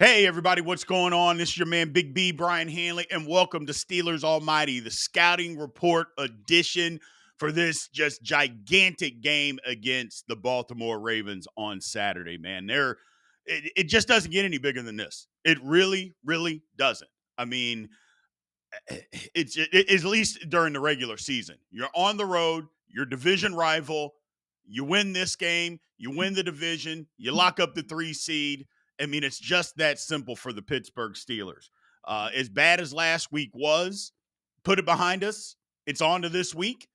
Hey, everybody, what's going on? This is your man, Big B, Brian Hanley, and welcome to Steelers Almighty, the scouting report edition for this just gigantic game against the Baltimore Ravens on Saturday, man. It just doesn't get any bigger than this. It really, really doesn't. I mean, it's at least during the regular season. You're on the road, your division rival, you win this game, you win the division, you lock up the 3 seed. I mean, it's just that simple for the Pittsburgh Steelers. As bad as last week was, put it behind us. It's on to this week,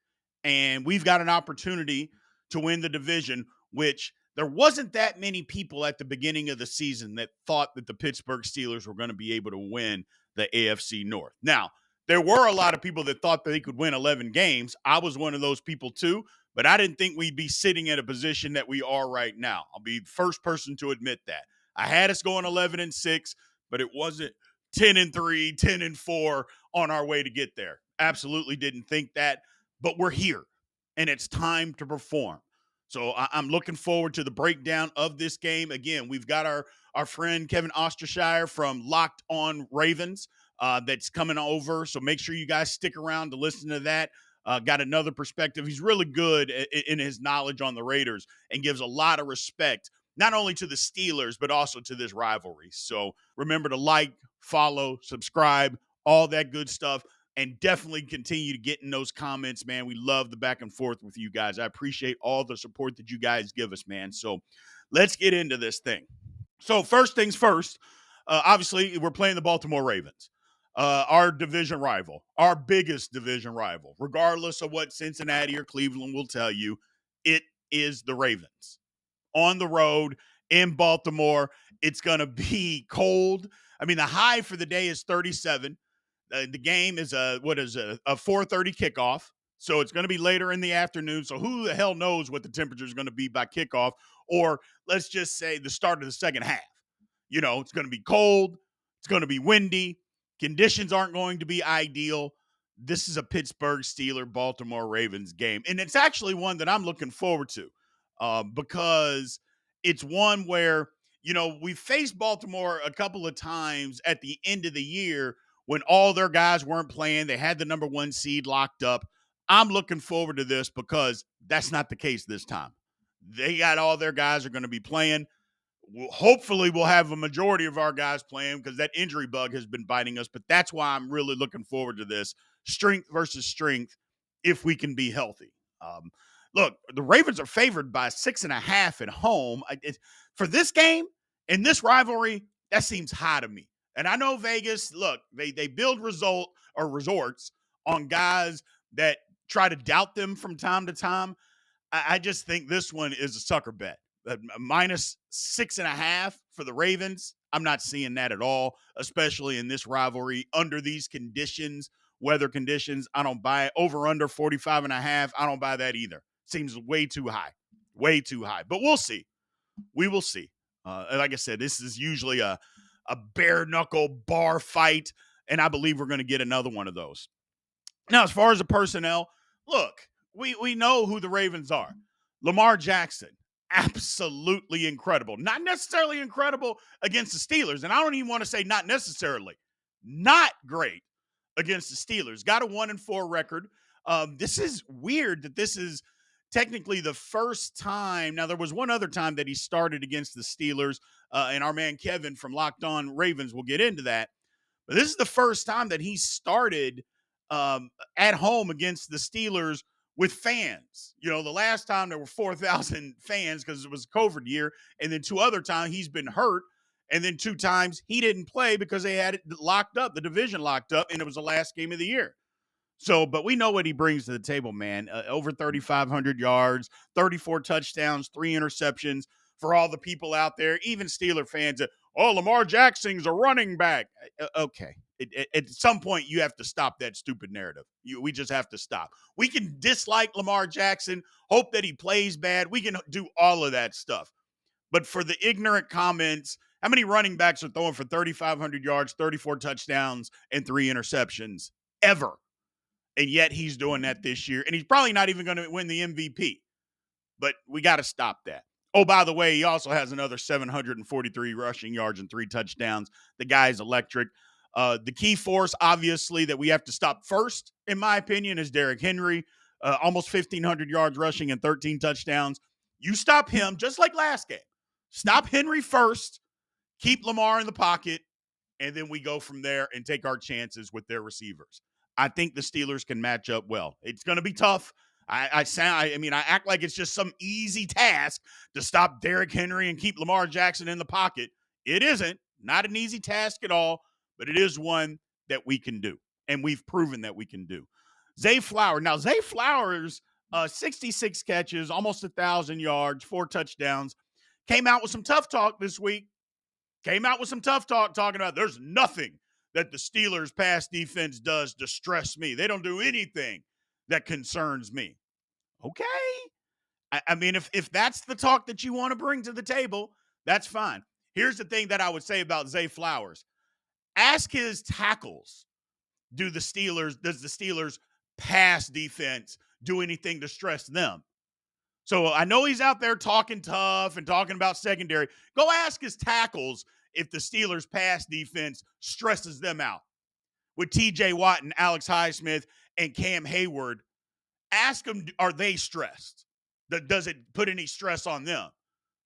and we've got an opportunity to win the division, which there wasn't that many people at the beginning of the season that thought that the Pittsburgh Steelers were going to be able to win the AFC North. Now, there were a lot of people that thought that they could win 11 games. I was one of those people too, but I didn't think we'd be sitting in a position that we are right now. I'll be the first person to admit that. I had us going 11-6, but it wasn't 10-3, 10-4 on our way to get there. Absolutely didn't think that, but we're here, and it's time to perform. So I'm looking forward to the breakdown of this game. Again, we've got our friend Kevin Oestreicher from Locked On Ravens that's coming over. So make sure you guys stick around to listen to that. Got another perspective. He's really good in his knowledge on the Raiders and gives a lot of respect, not only to the Steelers, but also to this rivalry. So remember to like, follow, subscribe, all that good stuff. And definitely continue to get in those comments, man. We love the back and forth with you guys. I appreciate all the support that you guys give us, man. So let's get into this thing. So first things first, obviously we're playing the Baltimore Ravens, our division rival, our biggest division rival. Regardless of what Cincinnati or Cleveland will tell you, it is the Ravens. On the road in Baltimore, it's going to be cold. I mean, the high for the day is 37. The game is a 4:30 kickoff, so it's going to be later in the afternoon. So who the hell knows what the temperature is going to be by kickoff, or let's just say the start of the second half. You know, it's going to be cold, it's going to be windy, conditions aren't going to be ideal. This is a Pittsburgh Steeler Baltimore Ravens game, and it's actually one that I'm looking forward to because it's one where we faced Baltimore a couple of times at the end of the year when all their guys weren't playing. They had the number 1 seed locked up. I'm looking forward to this because that's not the case this time. They got all their guys are going to be playing. Hopefully, we'll have a majority of our guys playing because that injury bug has been biting us. But that's why I'm really looking forward to this strength versus strength if we can be healthy. Look, the Ravens are favored by 6.5 at home. For this game and this rivalry, that seems high to me. And I know Vegas, look, they build resorts on guys that try to doubt them from time to time. I just think this one is a sucker bet. Minus 6.5 for the Ravens. I'm not seeing that at all, especially in this rivalry under these conditions, weather conditions. I don't buy it. Over under 45.5. I don't buy that either. Seems way too high, but we'll see. We will see. Like I said, this is usually a bare knuckle bar fight, and I believe we're going to get another one of those. Now, as far as the personnel, look, we know who the Ravens are. Lamar Jackson, absolutely incredible. Not necessarily incredible against the Steelers, and I don't even want to say not necessarily. Not great against the Steelers. Got a 1-4 record. This is weird that this is technically the first time. Now, there was one other time that he started against the Steelers, and our man Kevin from Locked On Ravens will get into that. But this is the first time that he started at home against the Steelers with fans. The last time there were 4,000 fans because it was a COVID year, and then 2 other times he's been hurt, and then 2 times he didn't play because they had it locked up, the division locked up, and it was the last game of the year. So, but we know what he brings to the table, man. Over 3,500 yards, 34 touchdowns, 3 interceptions. For all the people out there, even Steeler fans, Lamar Jackson's a running back. Okay. At some point, you have to stop that stupid narrative. We just have to stop. We can dislike Lamar Jackson, hope that he plays bad. We can do all of that stuff. But for the ignorant comments, how many running backs are throwing for 3,500 yards, 34 touchdowns, and 3 interceptions ever? And yet he's doing that this year. And he's probably not even going to win the MVP. But we got to stop that. Oh, by the way, he also has another 743 rushing yards and 3 touchdowns. The guy is electric. The key force, obviously, that we have to stop first, in my opinion, is Derrick Henry. Almost 1,500 yards rushing and 13 touchdowns. You stop him, just like last game. Stop Henry first, keep Lamar in the pocket, and then we go from there and take our chances with their receivers. I think the Steelers can match up well. It's going to be tough. I act like it's just some easy task to stop Derrick Henry and keep Lamar Jackson in the pocket. It isn't. Not an easy task at all, but it is one that we can do, and we've proven that we can do. Zay Flowers. Now, Zay Flowers, 66 catches, almost 1,000 yards, 4 touchdowns, came out with some tough talk this week. Came out with some tough talk talking about there's nothing that the Steelers' pass defense does to stress me. They don't do anything that concerns me. Okay. I mean, if that's the talk that you want to bring to the table, that's fine. Here's the thing that I would say about Zay Flowers. Ask his tackles, does the Steelers pass defense do anything to stress them? So I know he's out there talking tough and talking about secondary. Go ask his tackles if the Steelers' pass defense stresses them out. With TJ Watt and Alex Highsmith and Cam Hayward, ask them, are they stressed? Does it put any stress on them?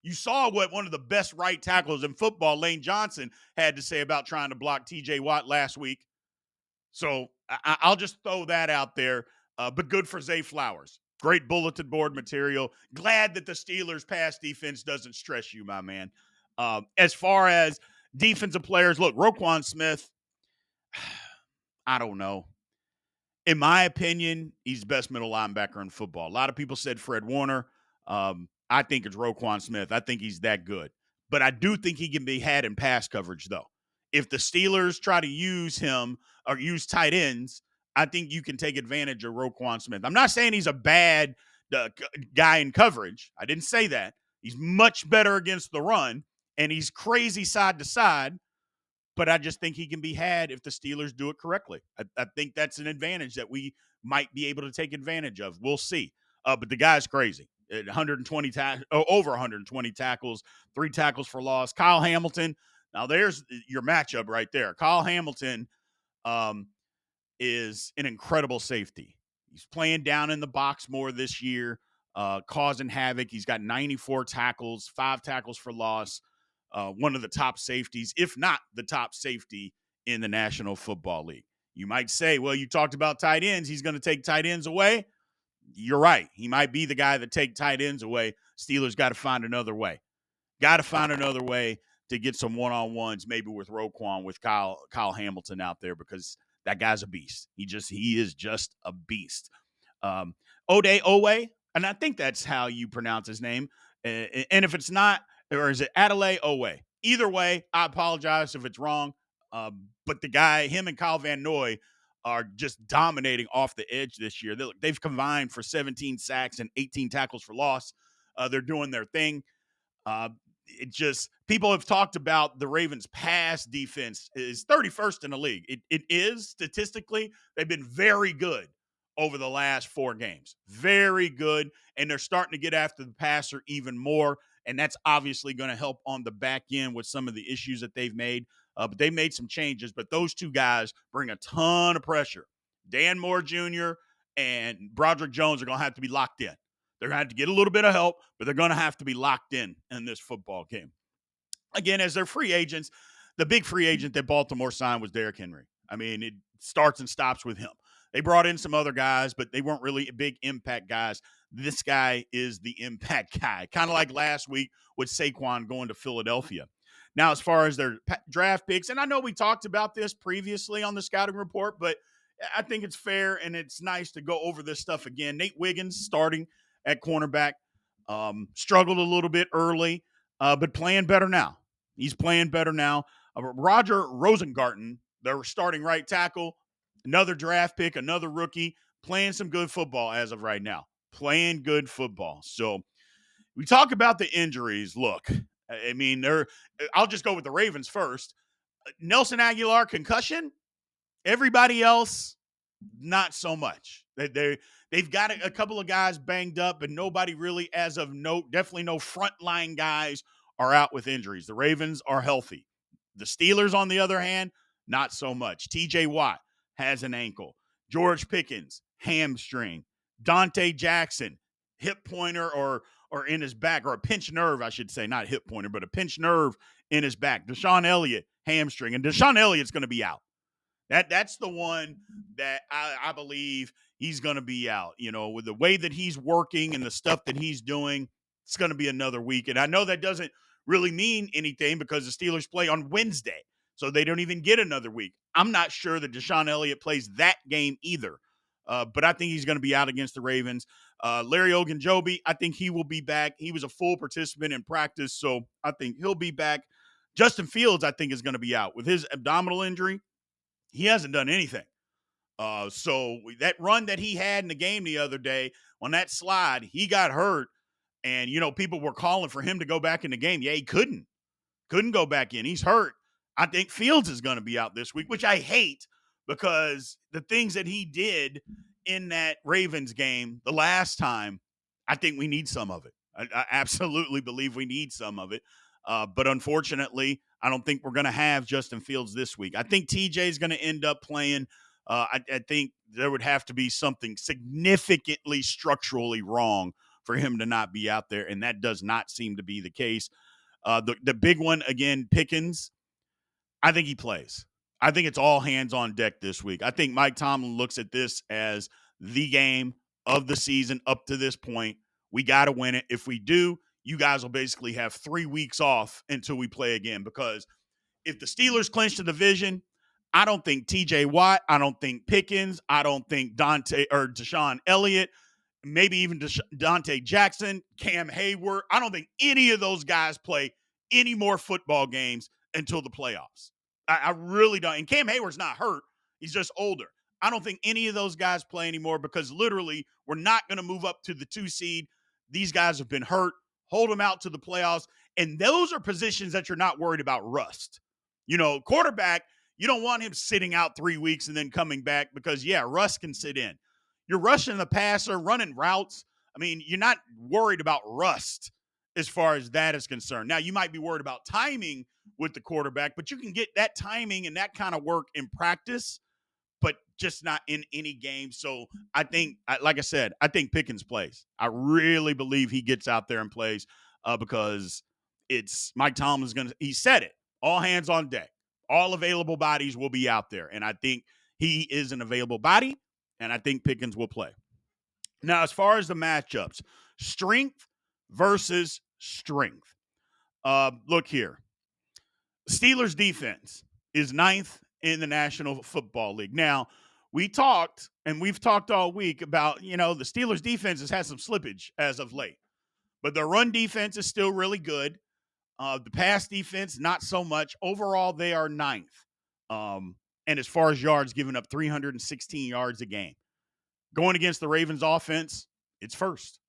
You saw what one of the best right tackles in football, Lane Johnson, had to say about trying to block TJ Watt last week. So I'll just throw that out there. But good for Zay Flowers. Great bulletin board material. Glad that the Steelers' pass defense doesn't stress you, my man. As far as defensive players, look, Roquan Smith, I don't know. In my opinion, he's the best middle linebacker in football. A lot of people said Fred Warner. I think it's Roquan Smith. I think he's that good. But I do think he can be had in pass coverage, though. If the Steelers try to use him or use tight ends, I think you can take advantage of Roquan Smith. I'm not saying he's a bad guy in coverage. I didn't say that. He's much better against the run, and he's crazy side to side. But I just think he can be had if the Steelers do it correctly. I think that's an advantage that we might be able to take advantage of. We'll see. But the guy's crazy. 120 over 120 tackles, 3 tackles for loss. Kyle Hamilton. Now there's your matchup right there. Kyle Hamilton is an incredible safety. He's playing down in the box more this year, causing havoc. He's got 94 tackles, 5 tackles for loss. One of the top safeties, if not the top safety in the National Football League. You might say, well, you talked about tight ends. He's going to take tight ends away. You're right. He might be the guy that take tight ends away. Steelers got to find another way. Got to find another way to get some one-on-ones, maybe with Roquan, with Kyle Hamilton out there, because that guy's a beast. He is just a beast. Ode Owe, and I think that's how you pronounce his name. And if it's not, or is it Adelaide Owe? Either way, I apologize if it's wrong. But the guy, him and Kyle Van Noy, are just dominating off the edge this year. They've combined for 17 sacks and 18 tackles for loss. They're doing their thing. People have talked about the Ravens' pass defense is 31st in the league. It is statistically. They've been very good over the last 4 games. Very good. And they're starting to get after the passer even more. And that's obviously going to help on the back end with some of the issues that they've made. But they made some changes. But those 2 guys bring a ton of pressure. Dan Moore Jr. and Broderick Jones are going to have to be locked in. They're going to have to get a little bit of help, but they're going to have to be locked in this football game. Again, as they're free agents, the big free agent that Baltimore signed was Derrick Henry. I mean, it starts and stops with him. They brought in some other guys, but they weren't really big impact guys. This guy is the impact guy, kind of like last week with Saquon going to Philadelphia. Now, as far as their draft picks, and I know we talked about this previously on the scouting report, but I think it's fair and it's nice to go over this stuff again. Nate Wiggins starting at cornerback, struggled a little bit early, but playing better now. He's playing better now. Roger Rosengarten, their starting right tackle, another draft pick, another rookie, playing some good football as of right now. Playing good football. So we talk about the injuries. Look, I mean, I'll just go with the Ravens first. Nelson Aguilar, concussion. Everybody else, Not so much. They've got a couple of guys banged up, but nobody really, as of note, definitely no frontline guys are out with injuries. The Ravens are healthy. The Steelers, on the other hand, not so much. TJ Watt has an ankle. George Pickens, hamstring. Dante Jackson, hip pointer or in his back, or a pinched nerve, I should say, not hip pointer, but a pinched nerve in his back. Deshaun Elliott, hamstring. And Deshaun Elliott's going to be out. That's the one that I believe he's going to be out. You know, with the way that he's working and the stuff that he's doing, it's going to be another week. And I know that doesn't really mean anything because the Steelers play on Wednesday, so they don't even get another week. I'm not sure that Deshaun Elliott plays that game either, but I think he's going to be out against the Ravens. Larry Ogunjobi, I think he will be back. He was a full participant in practice, so I think he'll be back. Justin Fields, I think, is going to be out with his abdominal injury. He hasn't done anything. So that run that he had in the game the other day on that slide, he got hurt, and people were calling for him to go back in the game. Yeah, he couldn't go back in. He's hurt. I think Fields is going to be out this week, which I hate because the things that he did in that Ravens game the last time, I think we need some of it. I absolutely believe we need some of it. But unfortunately, I don't think we're going to have Justin Fields this week. I think TJ is going to end up playing. I think there would have to be something significantly structurally wrong for him to not be out there, and that does not seem to be the case. The big one, again, Pickens, I think he plays. I think it's all hands on deck this week. I think Mike Tomlin looks at this as the game of the season up to this point. We got to win it. If we do, you guys will basically have 3 weeks off until we play again, because if the Steelers clinch the division, I don't think TJ Watt, I don't think Pickens, I don't think Deshaun Elliott, maybe even Dante Jackson, Cam Hayward, I don't think any of those guys play any more football games until the playoffs. I really don't. And Cam Hayward's not hurt. He's just older. I don't think any of those guys play anymore because literally we're not going to move up to the 2 seed. These guys have been hurt. Hold them out to the playoffs. And those are positions that you're not worried about rust. Quarterback, you don't want him sitting out 3 weeks and then coming back because, yeah, rust can sit in. You're rushing the passer, running routes. I mean, you're not worried about rust as far as that is concerned. Now, you might be worried about timing with the quarterback, but you can get that timing and that kind of work in practice, but just not in any game. So I think, like I said, I think Pickens plays. I really believe he gets out there and plays because it's Mike Tomlin's going to, he said it, all hands on deck. All available bodies will be out there. And I think he is an available body, and I think Pickens will play. Now, as far as the matchups, strength versus strength. Look here. Steelers defense is 9th in the National Football League. Now, we've talked all week about, the Steelers defense has had some slippage as of late, but the run defense is still really good. The pass defense, not so much. Overall, they are 9th. And as far as yards, giving up 316 yards a game. Going against the Ravens offense, it's first.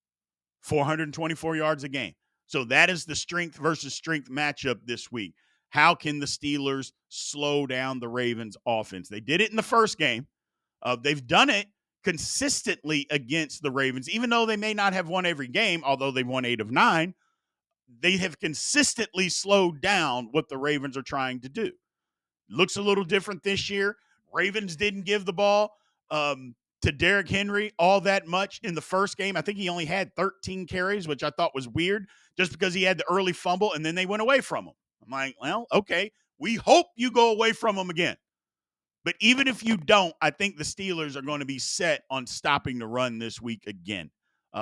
424 yards a game. So that is the strength versus strength matchup this week. How can the Steelers slow down the Ravens offense? They did it in the first game. They've done it consistently against the Ravens, even though they may not have won every game, although they've won 8 of 9. They have consistently slowed down what the Ravens are trying to do. Looks a little different this year. Ravens didn't give the ball to Derrick Henry all that much in the first game. I think he only had 13 carries, which I thought was weird, just because he had the early fumble and then they went away from him. I'm like, well, okay, we hope you go away from him again. But even if you don't, I think the Steelers are going to be set on stopping the run this week again.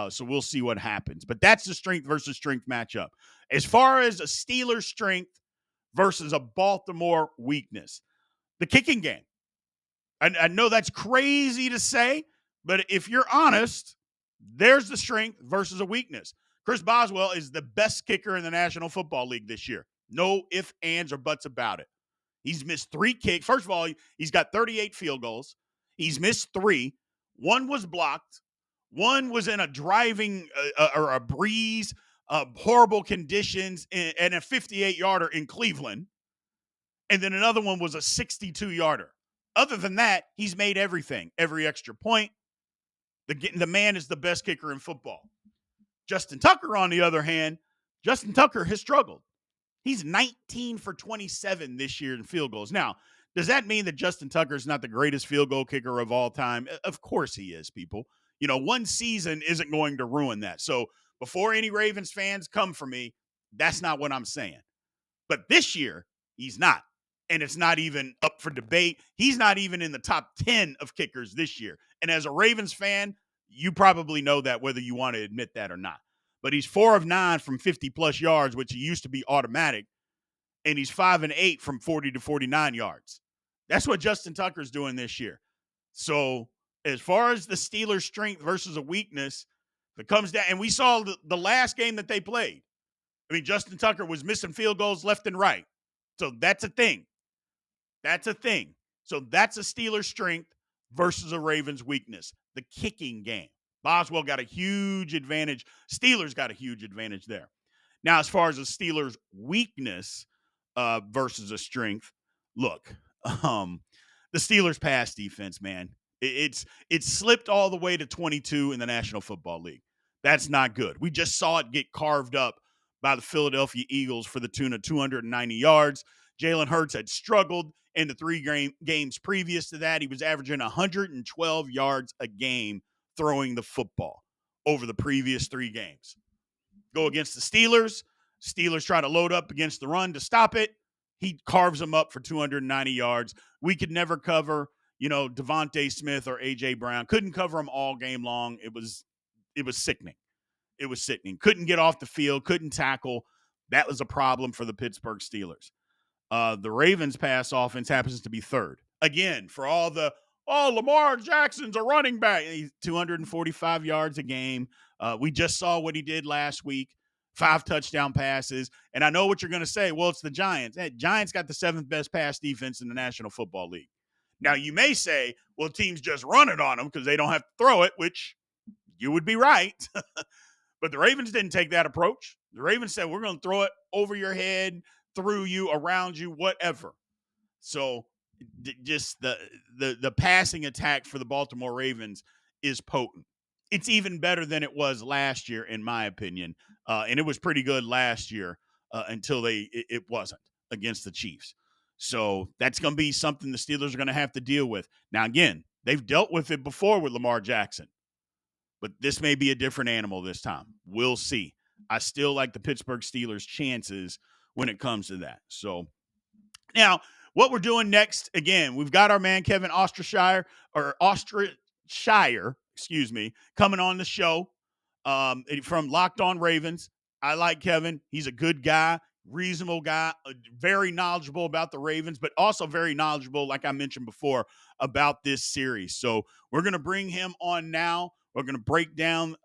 So we'll see what happens. But that's the strength versus strength matchup. As far as a Steelers strength versus a Baltimore weakness, the kicking game. I know that's crazy to say, but if you're honest, there's the strength versus a weakness. Chris Boswell is the best kicker in the National Football League this year. No ifs, ands, or buts about it. He's missed 3 kicks. First of all, he's got 38 field goals. He's missed 3. 1 was blocked. 1 was in a driving or a breeze, horrible conditions, and a 58-yarder in Cleveland. And then another one was a 62-yarder. Other than that, he's made everything. Every extra point. The man is the best kicker in football. Justin Tucker, on the other hand, Justin Tucker has struggled. He's 19 for 27 this year in field goals. Now, does that mean that Justin Tucker is not the greatest field goal kicker of all time? Of course he is, people. One season isn't going to ruin that. So before any Ravens fans come for me, that's not what I'm saying. But this year, he's not. And it's not even up for debate. He's not even in the top 10 of kickers this year. And as a Ravens fan, you probably know that whether you want to admit that or not. But he's 4 of 9 from 50-plus yards, which used to be automatic. And he's 5 and 8 from 40 to 49 yards. That's what Justin Tucker's doing this year. So as far as the Steelers' strength versus a weakness, if it comes down, and we saw the last game that they played. I mean, Justin Tucker was missing field goals left and right. So that's a thing. That's a thing. So that's a Steelers' strength versus a Ravens' weakness. The kicking game. Boswell got a huge advantage. Steelers got a huge advantage there. Now, as far as the Steelers' weakness versus a strength, look, the Steelers' pass defense, man, it's slipped all the way to 22 in the National Football League. That's not good. We just saw it get carved up by the Philadelphia Eagles for the tune of 290 yards. Jalen Hurts had struggled in the 3 games previous to that. He was averaging 112 yards a game throwing the football over the previous 3 games. Go against the Steelers. Steelers try to load up against the run to stop it. He carves them up for 290 yards. We could never cover, Devontae Smith or A.J. Brown. Couldn't cover them all game long. It was sickening. It was sickening. Couldn't get off the field. Couldn't tackle. That was a problem for the Pittsburgh Steelers. The Ravens pass offense happens to be third. Again, for Lamar Jackson's a running back. He's 245 yards a game. We just saw what he did last week. 5 touchdown passes. And I know what you're going to say. Well, it's the Giants. Hey, Giants got the 7th best pass defense in the National Football League. Now, you may say, well, teams just run it on them because they don't have to throw it, which you would be right. But the Ravens didn't take that approach. The Ravens said, we're going to throw it over your head, through you, around you, whatever. So just the passing attack for the Baltimore Ravens is potent. It's even better than it was last year, in my opinion. And it was pretty good last year until it wasn't against the Chiefs. So that's going to be something the Steelers are going to have to deal with. Now, again, they've dealt with it before with Lamar Jackson. But this may be a different animal this time. We'll see. I still like the Pittsburgh Steelers' chances when it comes to that. So now what we're doing next, again, we've got our man Kevin Oestreicher, coming on the show from Locked On Ravens. I like Kevin. He's a good guy, reasonable guy, very knowledgeable about the Ravens, but also very knowledgeable, like I mentioned before, about this series. So we're going to bring him on now. We're going to break down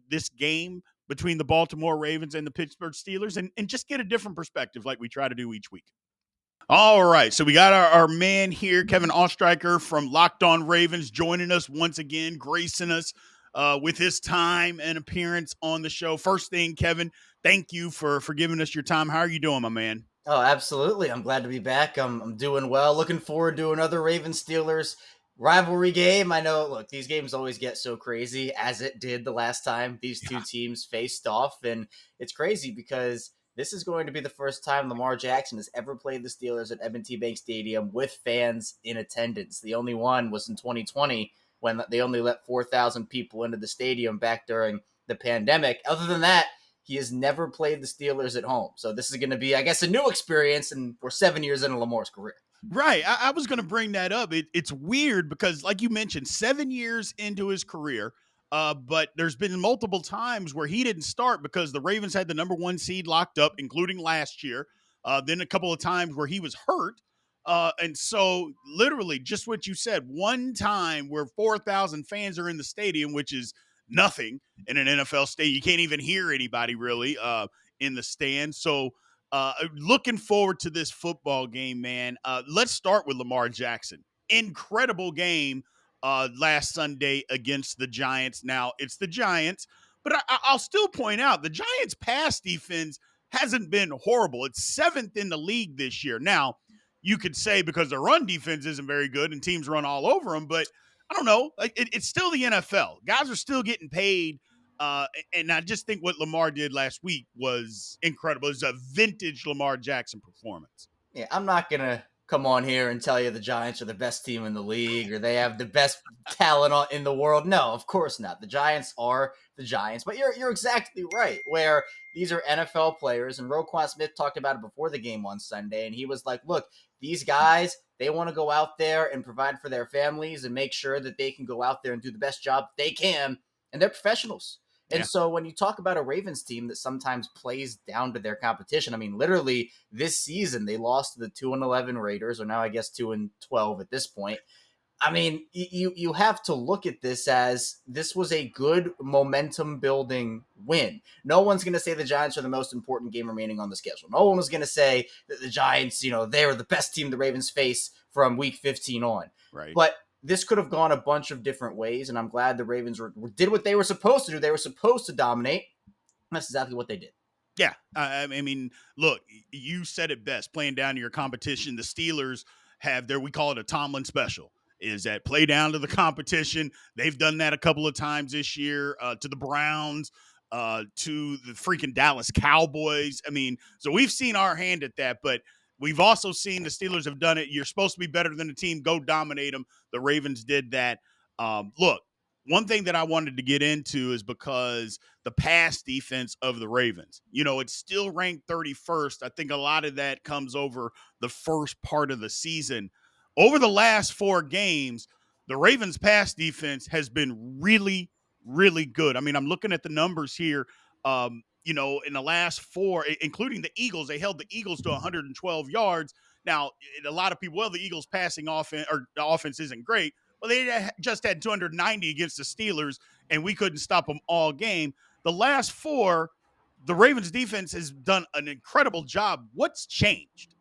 this game between the Baltimore Ravens and the Pittsburgh Steelers and just get a different perspective like we try to do each week. All right, so we got our man here, Kevin Oestreicher from Locked On Ravens, joining us once again, gracing us with his time and appearance on the show. First thing, Kevin, thank you for giving us your time. How are you doing, my man? Oh, absolutely. I'm glad to be back. I'm doing well. Looking forward to another Ravens-Steelers rivalry game. I know, look, these games always get so crazy, as it did the last time these two teams faced off. And it's crazy because this is going to be the first time Lamar Jackson has ever played the Steelers at M&T Bank Stadium with fans in attendance. The only one was in 2020 when they only let 4,000 people into the stadium back during the pandemic. Other than that, he has never played the Steelers at home. So this is going to be, I guess, a new experience, and we're 7 years into Lamar's career. Right. I was going to bring that up. It's weird because, like you mentioned, 7 years into his career, but there's been multiple times where he didn't start because the Ravens had the number 1 seed locked up, including last year. Then a couple of times where he was hurt. And so literally just what you said, one time where 4,000 fans are in the stadium, which is nothing in an NFL stadium. You can't even hear anybody really in the stand. So looking forward to this football game, man. Let's start with Lamar Jackson. Incredible game last Sunday against the Giants. Now, it's the Giants, but I'll still point out the Giants' pass defense hasn't been horrible. It's 7th in the league this year. Now, you could say because their run defense isn't very good and teams run all over them. But I don't know. Like it's still the NFL. Guys are still getting paid. And I just think what Lamar did last week was incredible. It was a vintage Lamar Jackson performance. Yeah, I'm not gonna come on here and tell you the Giants are the best team in the league or they have the best talent in the world. No, of course not. The Giants are the Giants, but you're exactly right. Where these are NFL players, and Roquan Smith talked about it before the game on Sunday, and he was like, "Look, these guys, they want to go out there and provide for their families and make sure that they can go out there and do the best job they can, and they're professionals." And Yeah. so when you talk about a Ravens team that sometimes plays down to their competition, I mean, literally this season they lost to the 2-11 Raiders, or now I guess 2-12 at this point. I mean, you have to look at this as this was a good momentum building win. No one's going to say the Giants are the most important game remaining on the schedule. No one was going to say that the Giants, they're the best team the Ravens face from week 15 on. Right. But this could have gone a bunch of different ways, and I'm glad the Ravens did what they were supposed to do. They were supposed to dominate. That's exactly what they did. Yeah. I mean, look, you said it best. Playing down to your competition, the Steelers have we call it a Tomlin special, is that play down to the competition. They've done that a couple of times this year to the Browns, to the freaking Dallas Cowboys. I mean, so we've seen our hand at that, but we've also seen the Steelers have done it. You're supposed to be better than the team. Go dominate them. The Ravens did that. Look, one thing that I wanted to get into is because the pass defense of the Ravens, it's still ranked 31st. I think a lot of that comes over the first part of the season. Over the last 4 games, the Ravens pass defense has been really, really good. I mean, I'm looking at the numbers here. In the last 4, including the Eagles, they held the Eagles to 112 yards. Now, a lot of people, the Eagles passing offense or the offense isn't great. Well, they just had 290 against the Steelers, and we couldn't stop them all game. The last 4, the Ravens defense has done an incredible job. What's changed?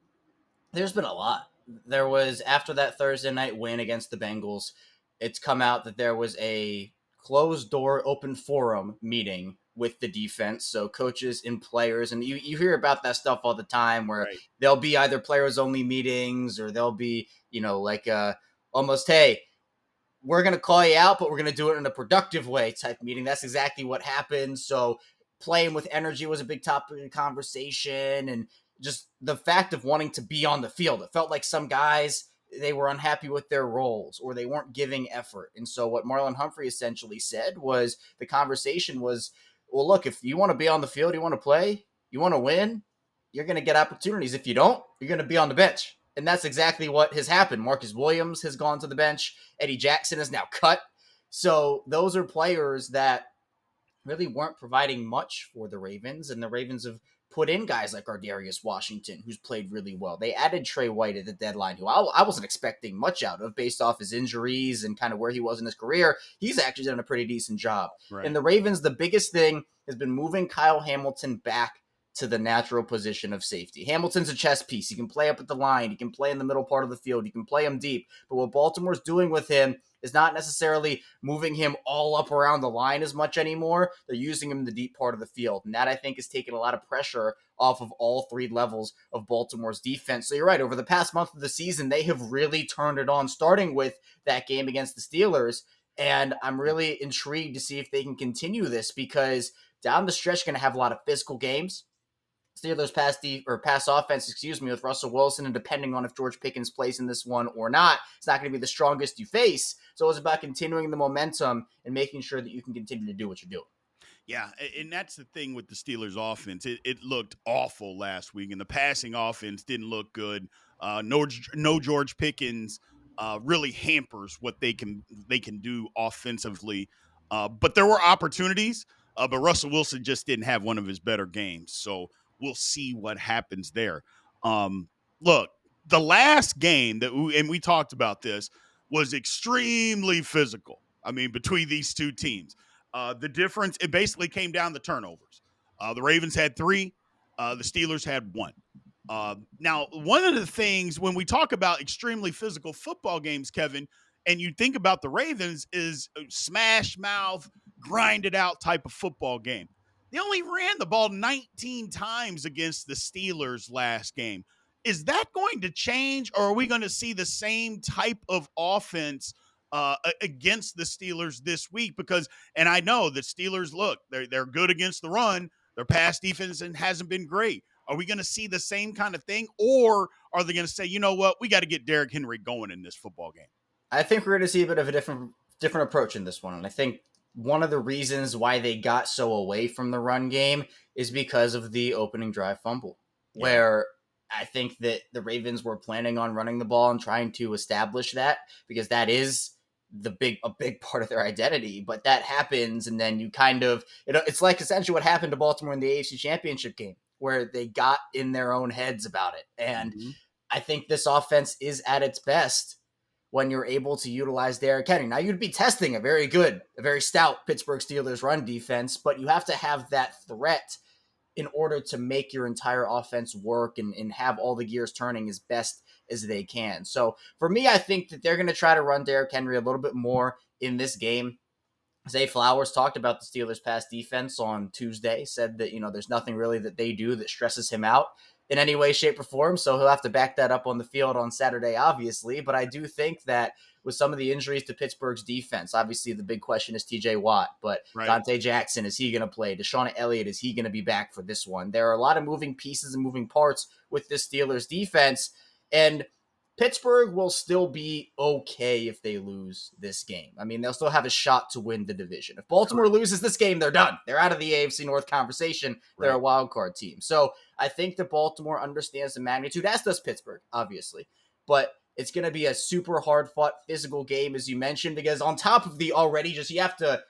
There's been a lot. There was, after that Thursday night win against the Bengals, it's come out that there was a closed door, open forum meeting with the defense. So coaches and players, and you hear about that stuff all the time where Right. there'll be either players only meetings or there'll be, almost, hey, we're going to call you out, but we're going to do it in a productive way type meeting. That's exactly what happened. So playing with energy was a big topic of conversation, and just the fact of wanting to be on the field. It felt like some guys, they were unhappy with their roles or they weren't giving effort. And so what Marlon Humphrey essentially said was the conversation was, well, look, if you want to be on the field, you want to play, you want to win, you're going to get opportunities. If you don't, you're going to be on the bench. And that's exactly what has happened. Marcus Williams has gone to the bench. Eddie Jackson is now cut. So those are players that really weren't providing much for the Ravens, and the Ravens have put in guys like Ardarius Washington, who's played really well. They added Trey White at the deadline, who I wasn't expecting much out of based off his injuries and kind of where he was in his career. He's actually done a pretty decent job. Right. And the Ravens, the biggest thing has been moving Kyle Hamilton back to the natural position of safety. Hamilton's a chess piece. He can play up at the line. He can play in the middle part of the field. You can play him deep. But what Baltimore's doing with him is not necessarily moving him all up around the line as much anymore. They're using him in the deep part of the field. And that, I think, has taken a lot of pressure off of all 3 levels of Baltimore's defense. So you're right. Over the past month of the season, they have really turned it on, starting with that game against the Steelers. And I'm really intrigued to see if they can continue this, because down the stretch, going to have a lot of physical games. Steelers pass offense, with Russell Wilson, and depending on if George Pickens plays in this one or not, it's not going to be the strongest you face. So it's about continuing the momentum and making sure that you can continue to do what you're doing. Yeah, and that's the thing with the Steelers offense. It looked awful last week, and the passing offense didn't look good. No George Pickens really hampers what they can do offensively. But there were opportunities, but Russell Wilson just didn't have one of his better games. So we'll see what happens there. Look, the last game and we talked about this, was extremely physical. I mean, between these two teams. The difference, it basically came down to turnovers. The Ravens had 3. The Steelers had 1. Now, one of the things when we talk about extremely physical football games, Kevin, and you think about the Ravens, is a smash mouth, grind it out type of football game. They only ran the ball 19 times against the Steelers last game. Is that going to change, or are we going to see the same type of offense against the Steelers this week? Because, and I know the Steelers, look, they're good against the run. Their pass defense hasn't been great. Are we going to see the same kind of thing, or are they going to say, you know what, we got to get Derrick Henry going in this football game? I think we're going to see a bit of a different approach in this one. And I think one of the reasons why they got so away from the run game is because of the opening drive fumble, Yeah. where I think that the Ravens were planning on running the ball and trying to establish that, because that is a big part of their identity. But that happens, and then you kind of, it's like essentially what happened to Baltimore in the AFC Championship game, where they got in their own heads about it. And I think this offense is at its best when you're able to utilize Derrick Henry. Now, you'd be testing a very stout Pittsburgh Steelers run defense, but you have to have that threat in order to make your entire offense work and have all the gears turning as best as they can. So for me, I think that they're going to try to run Derrick Henry a little bit more in this game. Zay Flowers talked about the Steelers' pass defense on Tuesday, said that, there's nothing really that they do that stresses him out in any way, shape, or form. So he'll have to back that up on the field on Saturday, obviously. But I do think that with some of the injuries to Pittsburgh's defense, obviously the big question is TJ Watt, but Right. Dante Jackson, is he going to play? Deshaun Elliott, is he going to be back for this one? There are a lot of moving pieces and moving parts with this Steelers defense. And Pittsburgh will still be okay if they lose this game. I mean, they'll still have a shot to win the division. If Baltimore loses this game, they're done. They're out of the AFC North conversation. They're a wild card team. So I think that Baltimore understands the magnitude, as does Pittsburgh, obviously. But it's going to be a super hard-fought physical game, as you mentioned, because on top of the already, just you have to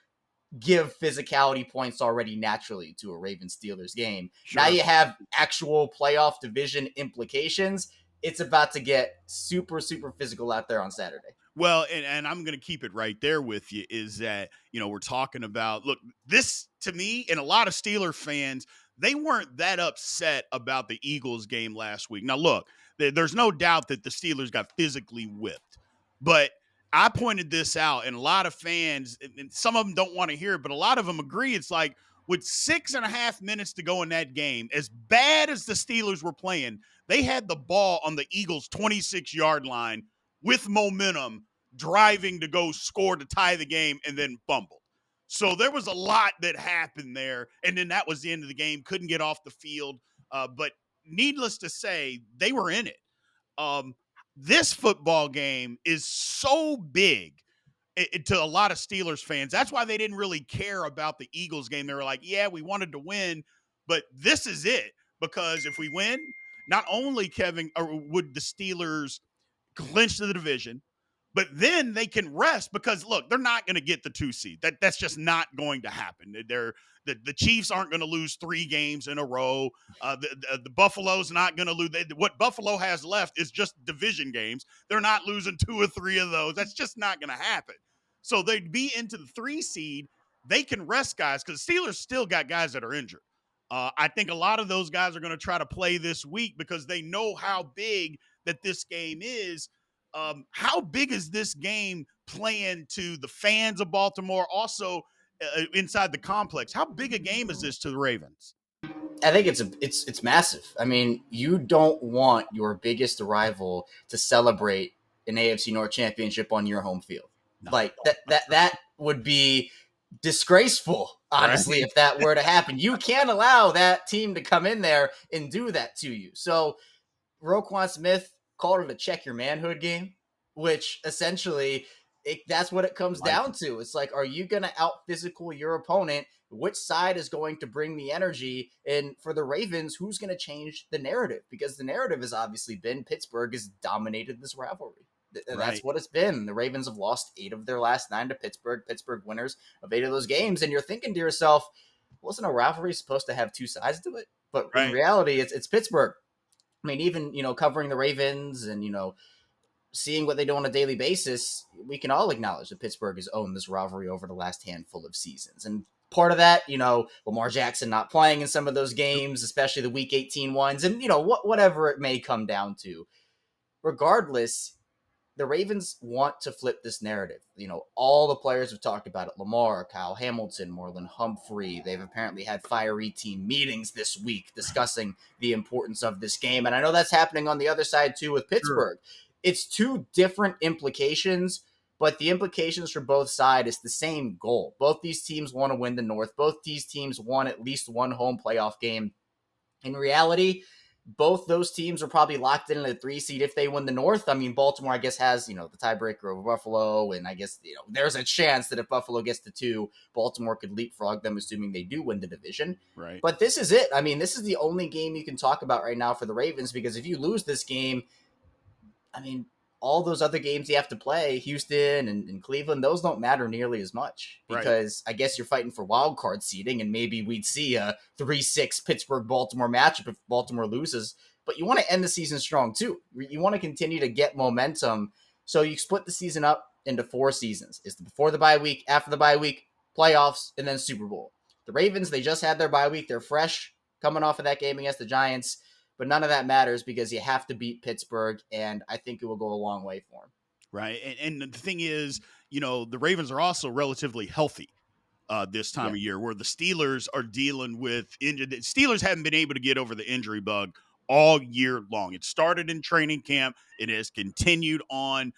give physicality points already naturally to a Ravens-Steelers game. Sure. Now you have actual playoff division implications. It's about to get super, super physical out there on Saturday. Well, and I'm going to keep it right there with you, is that, we're talking about, look, this to me and a lot of Steeler fans, they weren't that upset about the Eagles game last week. Now, look, there's no doubt that the Steelers got physically whipped, but I pointed this out, and a lot of fans, and some of them don't want to hear it, but a lot of them agree. It's like, with 6.5 minutes to go in that game, as bad as the Steelers were playing, they had the ball on the Eagles' 26-yard line with momentum, driving to go score to tie the game, and then fumbled. So there was a lot that happened there, and then that was the end of the game. Couldn't get off the field, but needless to say, they were in it. This football game is so big to a lot of Steelers fans. That's why they didn't really care about the Eagles game. They were like, yeah, we wanted to win, but this is it. Because if we win, not only, Kevin, would the Steelers clinch the division, but then they can rest, because look, they're not going to get the 2 seed. That's just not going to happen. The Chiefs aren't going to lose 3 games in a row. The Buffalo's not going to lose. What Buffalo has left is just division games. They're not losing 2 or 3 of those. That's just not going to happen. So they'd be into the 3 seed. They can rest guys, because Steelers still got guys that are injured. I think a lot of those guys are going to try to play this week because they know how big that this game is. How big is this game playing to the fans of Baltimore, also inside the complex? How big a game is this to the Ravens? I think it's massive. I mean, you don't want your biggest rival to celebrate an AFC North championship on your home field. No. Like that would be disgraceful, honestly, if that were to happen. You can't allow that team to come in there and do that to you. So Roquan Smith called it a check your manhood game, which essentially that's what it comes down to. It's like, are you going to out physical your opponent? Which side is going to bring the energy? And for the Ravens, who's going to change the narrative? Because the narrative has obviously been Pittsburgh has dominated this rivalry. That's what it's been. The Ravens have lost 8 of their last 9 to Pittsburgh. Pittsburgh winners of 8 of those games. And you're thinking to yourself, wasn't a rivalry supposed to have 2 sides to it? But in reality, it's Pittsburgh. I mean, even, covering the Ravens and, seeing what they do on a daily basis, we can all acknowledge that Pittsburgh has owned this rivalry over the last handful of seasons. And part of that, Lamar Jackson not playing in some of those games, especially the Week 18 ones, and, whatever it may come down to. Regardless, the Ravens want to flip this narrative. All the players have talked about it. Lamar, Kyle Hamilton, Marlon Humphrey. They've apparently had fiery team meetings this week discussing the importance of this game. And I know that's happening on the other side too with Sure. Pittsburgh. It's two different implications, but the implications for both sides is the same goal. Both these teams want to win the North. Both these teams want at least one home playoff game. In reality, both those teams are probably locked in at a 3 seed if they win the North. I mean, Baltimore, I guess, has, the tiebreaker over Buffalo. And I guess, there's a chance that if Buffalo gets to 2, Baltimore could leapfrog them, assuming they do win the division. Right. But this is it. I mean, this is the only game you can talk about right now for the Ravens, because if you lose this game, I mean, all those other games you have to play, Houston and Cleveland, those don't matter nearly as much, Right. because I guess you're fighting for wild card seeding, and maybe we'd see a 3-6 Pittsburgh-Baltimore matchup if Baltimore loses. But you want to end the season strong too. You want to continue to get momentum. So you split the season up into 4 seasons. It's before the bye week, after the bye week, playoffs, and then Super Bowl. The Ravens, they just had their bye week. They're fresh coming off of that game against the Giants. But none of that matters because you have to beat Pittsburgh, and I think it will go a long way for him. Right. And the thing is, the Ravens are also relatively healthy this time Yeah. of year, where the Steelers are dealing with injury. The Steelers haven't been able to get over the injury bug all year long. It started in training camp. It has continued on.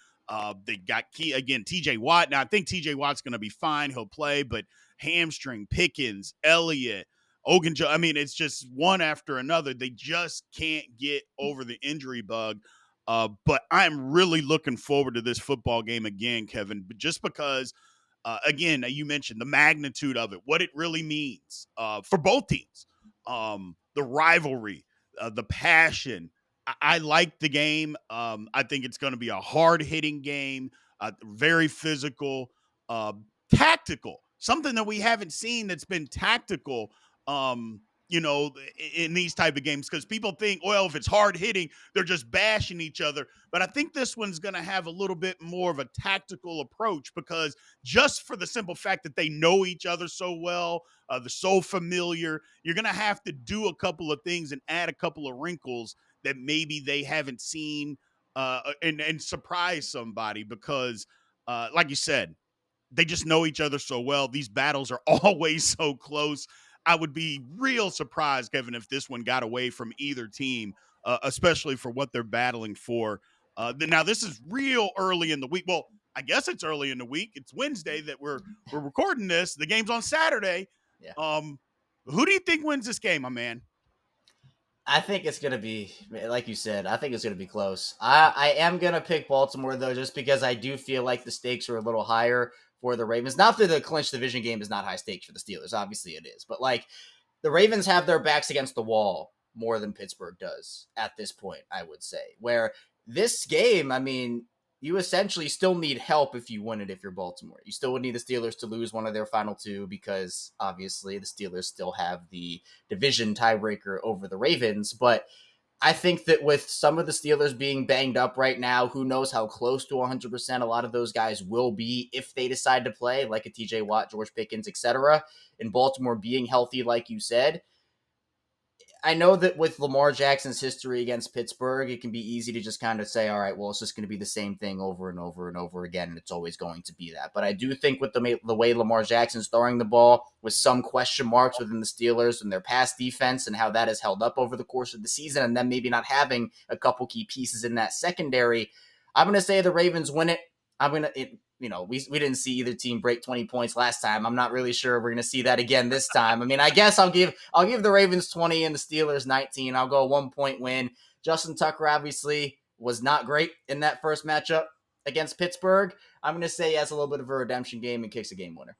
They got TJ Watt. Now I think TJ Watt's going to be fine. He'll play, but hamstring, Pickens, Elliott, Ogunjo. I mean, it's just one after another. They just can't get over the injury bug. But I'm really looking forward to this football game again, Kevin, but just because, again, you mentioned the magnitude of it, what it really means for both teams, the rivalry, the passion. I like the game. I think it's going to be a hard-hitting game, very physical, uh, tactical, something that we haven't seen that's been tactical, in these type of games, because people think, well, if it's hard hitting, they're just bashing each other. But I think this one's going to have a little bit more of a tactical approach, because just for the simple fact that they know each other so well, they're so familiar, you're going to have to do a couple of things and add a couple of wrinkles that maybe they haven't seen, and surprise somebody, because, like you said, they just know each other so well. These battles are always so close. I would be real surprised, Kevin, if this one got away from either team, especially for what they're battling for. Now, this is real early in the week. Well, I guess it's early in the week. It's Wednesday that we're recording this. The game's on Saturday. Yeah. Who do you think wins this game, my man? I think it's going to be, like you said, I think it's going to be close. I am going to pick Baltimore, though, just because I do feel like the stakes are a little higher for the Ravens. Not that the clinch division game is not high stakes for the Steelers. Obviously it is. But, the Ravens have their backs against the wall more than Pittsburgh does at this point, I would say. Where this game, I mean, you essentially still need help if you win it if you're Baltimore. You still would need the Steelers to lose one of their final 2, because obviously the Steelers still have the division tiebreaker over the Ravens. But I think that with some of the Steelers being banged up right now, who knows how close to 100% a lot of those guys will be if they decide to play, like a TJ Watt, George Pickens, etc. And Baltimore being healthy, like you said. I know that with Lamar Jackson's history against Pittsburgh, it can be easy to just kind of say, all right, well, it's just going to be the same thing over and over and over again, and it's always going to be that. But I do think with the way Lamar Jackson's throwing the ball, with some question marks within the Steelers and their pass defense and how that has held up over the course of the season, and then maybe not having a couple key pieces in that secondary, I'm going to say the Ravens win it. We didn't see either team break 20 points last time. I'm not really sure we're going to see that again this time. I mean, I guess I'll give the Ravens 20 and the Steelers 19. I'll go 1-point win. Justin Tucker obviously was not great in that first matchup against Pittsburgh. I'm going to say he has a little bit of a redemption game and kicks a game winner.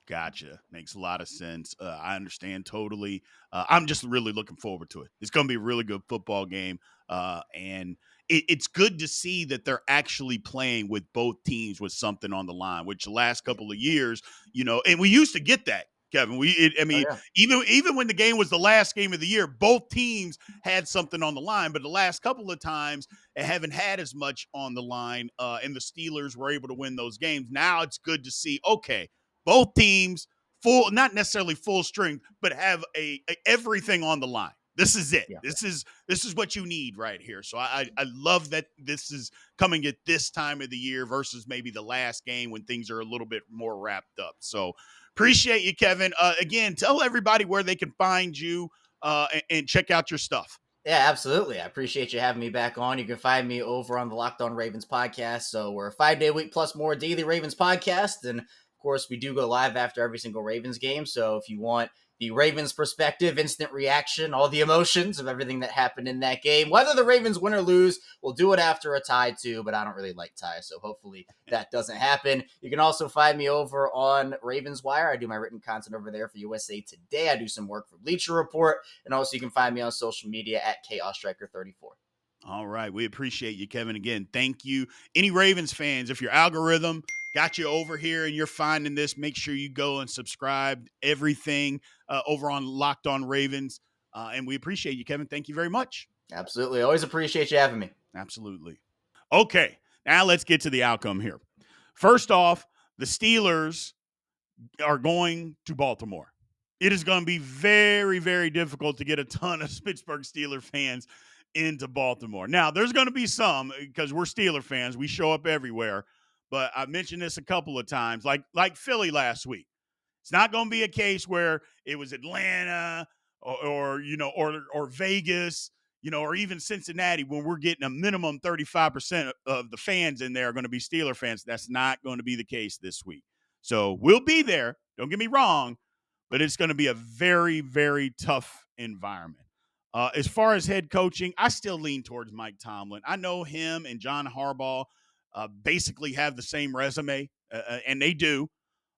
Gotcha. Makes a lot of sense. I understand totally. I'm just really looking forward to it. It's going to be a really good football game. And it's good to see that they're actually playing with both teams with something on the line, which the last couple of years, and we used to get that, Kevin. Yeah. Even when the game was the last game of the year, both teams had something on the line. But the last couple of times, they haven't had as much on the line, and the Steelers were able to win those games. Now it's good to see, okay, both teams full, not necessarily full strength, but have a everything on the line. This is it. Yeah. This is what you need right here. So I love that this is coming at this time of the year versus maybe the last game when things are a little bit more wrapped up. So appreciate you, Kevin. Again, tell everybody where they can find you and check out your stuff. Yeah, absolutely. I appreciate you having me back on. You can find me over on the Locked On Ravens podcast. So we're a 5-day week plus more daily Ravens podcast. And of course, we do go live after every single Ravens game. So if you want the Ravens perspective, instant reaction, all the emotions of everything that happened in that game, whether the Ravens win or lose, we'll do it after a tie too, but I don't really like ties. So hopefully that doesn't happen. You can also find me over on Ravens Wire. I do my written content over there for USA Today. I do some work for Bleacher Report. And also you can find me on social media at Oestreicher34. All right. We appreciate you, Kevin. Again, thank you. Any Ravens fans, if your algorithm got you over here and you're finding this, make sure you go and subscribe everything over on Locked On Ravens. And we appreciate you, Kevin. Thank you very much. Absolutely. Always appreciate you having me. Absolutely. Okay. Now let's get to the outcome here. First off, the Steelers are going to Baltimore. It is going to be very, very difficult to get a ton of Pittsburgh Steelers fans into Baltimore. Now, there's going to be some because we're Steeler fans. We show up everywhere. But I mentioned this a couple of times, like Philly last week. It's not going to be a case where it was Atlanta or Vegas, or even Cincinnati when we're getting a minimum 35% of the fans in there are going to be Steeler fans. That's not going to be the case this week. So we'll be there. Don't get me wrong, but it's going to be a very, very tough environment. As far as head coaching, I still lean towards Mike Tomlin. I know him and John Harbaugh basically have the same resume, and they do.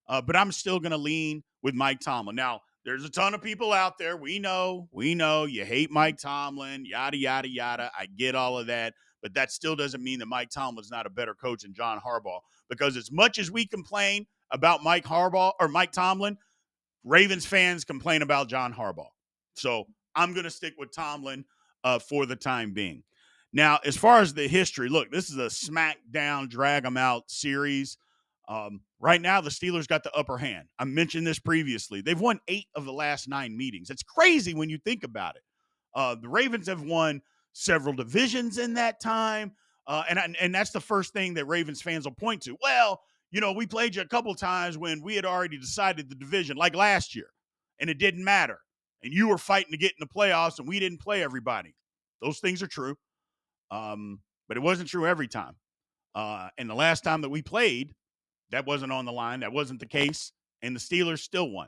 But I'm still going to lean with Mike Tomlin. Now, there's a ton of people out there. We know you hate Mike Tomlin, yada, yada, yada. I get all of that. But that still doesn't mean that Mike Tomlin's not a better coach than John Harbaugh. Because as much as we complain about Mike Tomlin, Ravens fans complain about John Harbaugh. So I'm going to stick with Tomlin for the time being. Now, as far as the history, look, this is a smackdown, drag them out series. Right now, the Steelers got the upper hand. I mentioned this previously. They've won 8 of the last 9 meetings. It's crazy when you think about it. The Ravens have won several divisions in that time. And that's the first thing that Ravens fans will point to. Well, we played you a couple times when we had already decided the division, like last year, and it didn't matter. And you were fighting to get in the playoffs, and we didn't play everybody. Those things are true. But it wasn't true every time. And the last time that we played, that wasn't on the line. That wasn't the case. And the Steelers still won.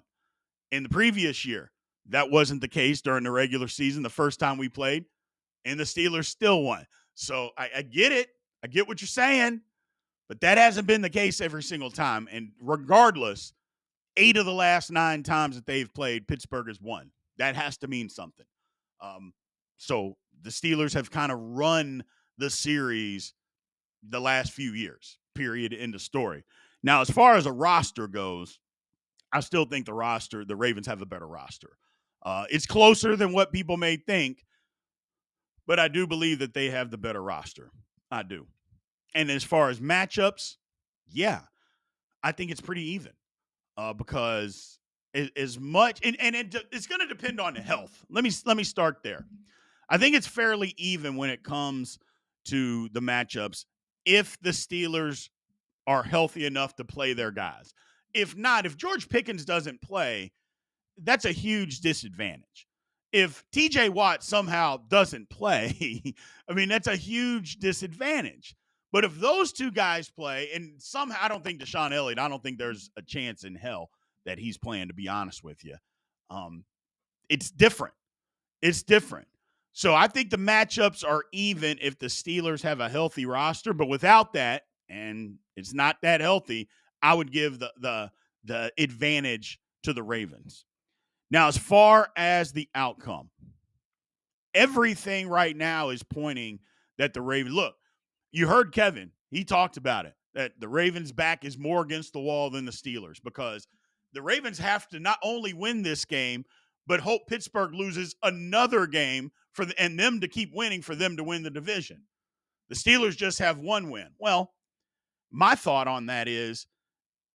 In the previous year, that wasn't the case during the regular season, the first time we played, and the Steelers still won. So I get it. I get what you're saying, but that hasn't been the case every single time. And regardless, 8 of the last 9 times that they've played, Pittsburgh has won. That has to mean something. So the Steelers have kind of run the series the last few years, period, end of story. Now, as far as a roster goes, I still think the Ravens have a better roster. It's closer than what people may think, but I do believe that they have the better roster. I do. And as far as matchups, yeah, I think it's pretty even because as much and it's going to depend on the health. Let me start there. I think it's fairly even when it comes to the matchups if the Steelers are healthy enough to play their guys. If not, if George Pickens doesn't play, that's a huge disadvantage. If TJ Watt somehow doesn't play, I mean, that's a huge disadvantage. But if those two guys play, and somehow I don't think Deshaun Elliott, I don't think there's a chance in hell that he's playing, to be honest with you. It's different. It's different. So I think the matchups are even if the Steelers have a healthy roster, but without that, and it's not that healthy, I would give the advantage to the Ravens. Now, as far as the outcome, everything right now is pointing that the Ravens, look, you heard Kevin, he talked about it, that the Ravens' back is more against the wall than the Steelers because the Ravens have to not only win this game, but hope Pittsburgh loses another game and them to keep winning for them to win the division. The Steelers just have one win. Well, my thought on that is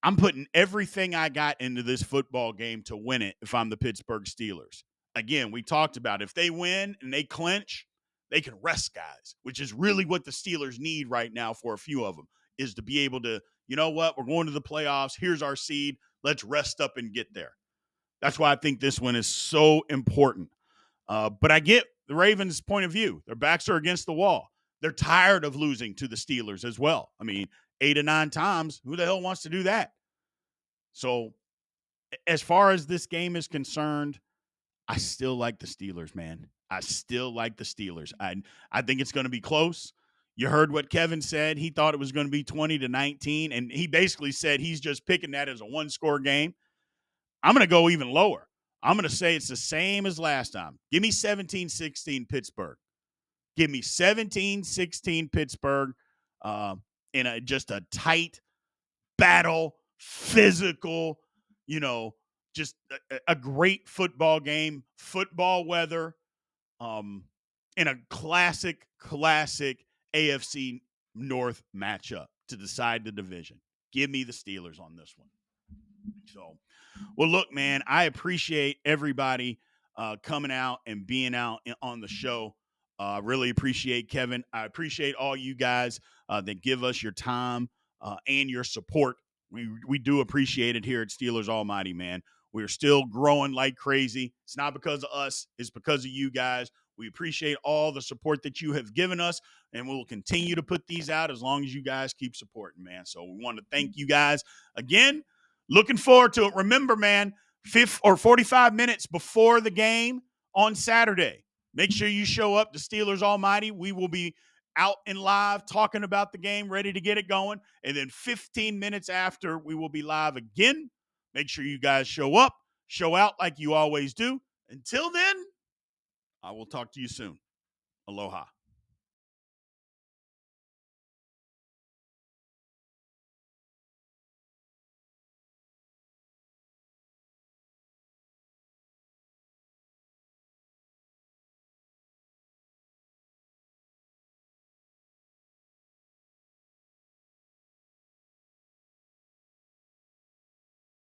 I'm putting everything I got into this football game to win it if I'm the Pittsburgh Steelers. again, we talked about if they win and they clinch, they can rest guys, which is really what the Steelers need right now for a few of them, is to be able to, you know what, we're going to the playoffs. Here's our seed. Let's rest up and get there. That's why I think this one is so important. But I get the Ravens' point of view. Their backs are against the wall. They're tired of losing to the Steelers as well. I mean, 8 to 9 times. Who the hell wants to do that? So, as far as this game is concerned, I still like the Steelers, man. I still like the Steelers. I think it's going to be close. You heard what Kevin said. He thought it was going to be 20-19, and he basically said he's just picking that as a one-score game. I'm going to go even lower. I'm going to say it's the same as last time. Give me 17-16 Pittsburgh. Give me 17-16 Pittsburgh in just a tight battle, physical, you know, just a great football game, football weather, in a classic AFC North matchup to decide the division. Give me the Steelers on this one. So, well, look, man, I appreciate everybody coming out and being out on the show. Really appreciate Kevin. I appreciate all you guys that give us your time and your support. We do appreciate it here at Steelers Almighty, man. We're still growing like crazy. It's not because of us. It's because of you guys. We appreciate all the support that you have given us, and we'll continue to put these out as long as you guys keep supporting, man. So we want to thank you guys again. Looking forward to it. Remember, man, 45 minutes before the game on Saturday, make sure you show up to Steelers Almighty. We will be out and live talking about the game, ready to get it going. And then 15 minutes after, we will be live again. Make sure you guys show up, show out like you always do. Until then, I will talk to you soon. Aloha.